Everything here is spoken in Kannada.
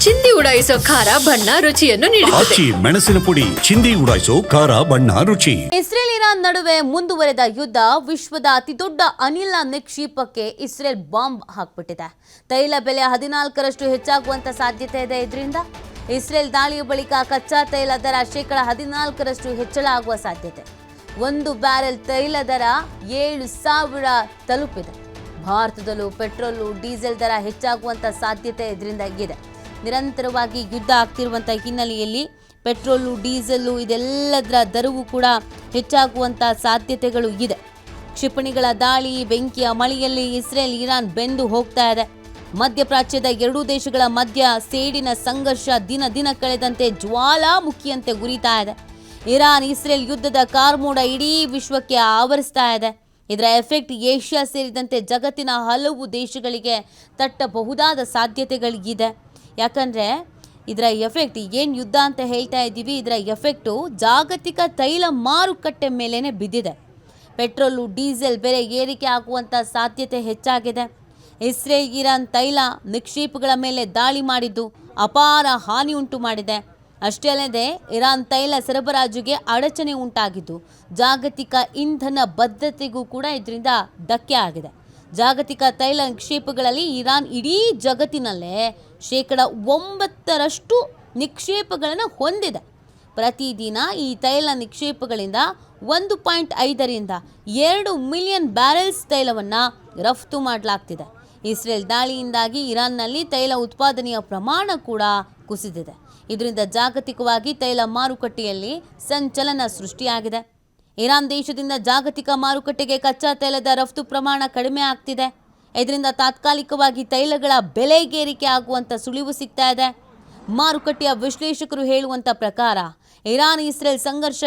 ಚಿಂದಿ ಉಡಾಯಿಸೋ ಖಾರ ಬಣ್ಣ ರುಚಿಯನ್ನು ನೀಡುತ್ತದೆ. ಮೆಣಸಿನ ಪುಡಿ ಚಿಂದಿ ಉಡಾಯಿಸೋ ಖಾರ ಬಣ್ಣ ರುಚಿ. ಇಸ್ರೇಲ್ ಇರಾನ್ ನಡುವೆ ಮುಂದುವರೆದ ಯುದ್ಧ ವಿಶ್ವದ ಅತಿದೊಡ್ಡ ಅನಿಲ ನಿಕ್ಷೇಪಕ್ಕೆ ಇಸ್ರೇಲ್ ಬಾಂಬ್ ಹಾಕ್ಬಿಟ್ಟಿದೆ. ತೈಲ ಬೆಲೆ 14ರಷ್ಟು ಹೆಚ್ಚಾಗುವಂತ ಸಾಧ್ಯತೆ ಇದೆ. ಇದರಿಂದ ಇಸ್ರೇಲ್ ದಾಳಿಯ ಬಳಿಕ ಕಚ್ಚಾ ತೈಲ ದರ 14% ಹೆಚ್ಚಳ ಆಗುವ ಸಾಧ್ಯತೆ. 1 ಬ್ಯಾರೆಲ್ ತೈಲ ದರ 7,000 ತಲುಪಿದೆ. ಭಾರತದಲ್ಲೂ ಪೆಟ್ರೋಲು ಡೀಸೆಲ್ ದರ ಹೆಚ್ಚಾಗುವಂತ ಸಾಧ್ಯತೆ ಇದರಿಂದ ಇದೆ. ನಿರಂತರವಾಗಿ ಯುದ್ಧ ಆಗ್ತಿರುವಂಥ ಹಿನ್ನೆಲೆಯಲ್ಲಿ ಪೆಟ್ರೋಲು ಡೀಸೆಲ್ಲು ಇದೆಲ್ಲದರ ದರವು ಕೂಡ ಹೆಚ್ಚಾಗುವಂಥ ಸಾಧ್ಯತೆಗಳು ಇದೆ. ಕ್ಷಿಪಣಿಗಳ ದಾಳಿ, ಬೆಂಕಿಯ ಮಳೆಯಲ್ಲಿ ಇಸ್ರೇಲ್ ಇರಾನ್ ಬೆಂದು ಹೋಗ್ತಾ ಇದೆ. ಮಧ್ಯಪ್ರಾಚ್ಯದ ಎರಡೂ ದೇಶಗಳ ಮಧ್ಯ ಸೇಡಿನ ಸಂಘರ್ಷ ದಿನ ಕಳೆದಂತೆ ಜ್ವಾಲಾಮುಖಿಯಂತೆ ಉರಿತಾ ಇದೆ. ಇರಾನ್ ಇಸ್ರೇಲ್ ಯುದ್ಧದ ಕಾರ್ಮೋಡ ಇಡೀ ವಿಶ್ವಕ್ಕೆ ಆವರಿಸ್ತಾ ಇದೆ. ಇದರ ಎಫೆಕ್ಟ್ ಏಷ್ಯಾ ಸೇರಿದಂತೆ ಜಗತ್ತಿನ ಹಲವು ದೇಶಗಳಿಗೆ ತಟ್ಟಬಹುದಾದ ಸಾಧ್ಯತೆಗಳಿಗಿದೆ. ಯಾಕಂದರೆ ಇದರ ಎಫೆಕ್ಟ್ ಏನು ಯುದ್ಧ ಅಂತ ಹೇಳ್ತಾ ಇದ್ದೀವಿ, ಇದರ ಎಫೆಕ್ಟು ಜಾಗತಿಕ ತೈಲ ಮಾರುಕಟ್ಟೆ ಮೇಲೇ ಬಿದ್ದಿದೆ. ಪೆಟ್ರೋಲು ಡೀಸೆಲ್ ಬೆಲೆ ಏರಿಕೆ ಆಗುವಂಥ ಸಾಧ್ಯತೆ ಹೆಚ್ಚಾಗಿದೆ. ಇಸ್ರೇಲ್ ಇರಾನ್ ತೈಲ ನಿಕ್ಷೇಪಗಳ ಮೇಲೆ ದಾಳಿ ಮಾಡಿದ್ದು ಅಪಾರ ಹಾನಿ ಉಂಟು ಮಾಡಿದೆ. ಅಷ್ಟೇ ಅಲ್ಲದೆ ಇರಾನ್ ತೈಲ ಸರಬರಾಜುಗೆ ಅಡಚಣೆ ಉಂಟಾಗಿದ್ದು ಜಾಗತಿಕ ಇಂಧನ ಭದ್ರತೆಗೂ ಕೂಡ ಇದರಿಂದ ಧಕ್ಕೆ ಆಗಿದೆ. ಜಾಗತಿಕ ತೈಲ ನಿಕ್ಷೇಪಗಳಲ್ಲಿ ಇರಾನ್ ಇಡೀ ಜಗತ್ತಿನಲ್ಲೇ 9% ನಿಕ್ಷೇಪಗಳನ್ನು ಹೊಂದಿದೆ. ಪ್ರತಿದಿನ ಈ ತೈಲ ನಿಕ್ಷೇಪಗಳಿಂದ 1.5ರಿಂದ 2 ಮಿಲಿಯನ್ ಬ್ಯಾರೆಲ್ಸ್ ತೈಲವನ್ನು ರಫ್ತು ಮಾಡಲಾಗ್ತಿದೆ. ಇಸ್ರೇಲ್ ದಾಳಿಯಿಂದಾಗಿ ಇರಾನ್ನಲ್ಲಿ ತೈಲ ಉತ್ಪಾದನೆಯ ಪ್ರಮಾಣ ಕೂಡ ಕುಸಿದಿದೆ. ಇದರಿಂದ ಜಾಗತಿಕವಾಗಿ ತೈಲ ಮಾರುಕಟ್ಟೆಯಲ್ಲಿ ಸಂಚಲನ ಸೃಷ್ಟಿಯಾಗಿದೆ. ಇರಾನ್ ದೇಶದಿಂದ ಜಾಗತಿಕ ಮಾರುಕಟ್ಟೆಗೆ ಕಚ್ಚಾ ತೈಲದ ರಫ್ತು ಪ್ರಮಾಣ ಕಡಿಮೆ ಆಗ್ತಿದೆ. ಇದರಿಂದ ತಾತ್ಕಾಲಿಕವಾಗಿ ತೈಲಗಳ ಬೆಲೆಗೇರಿಕೆ ಆಗುವಂಥ ಸುಳಿವು ಸಿಗ್ತಾ ಇದೆ. ಮಾರುಕಟ್ಟೆಯ ವಿಶ್ಲೇಷಕರು ಹೇಳುವಂಥ ಪ್ರಕಾರ ಇರಾನ್ ಇಸ್ರೇಲ್ ಸಂಘರ್ಷ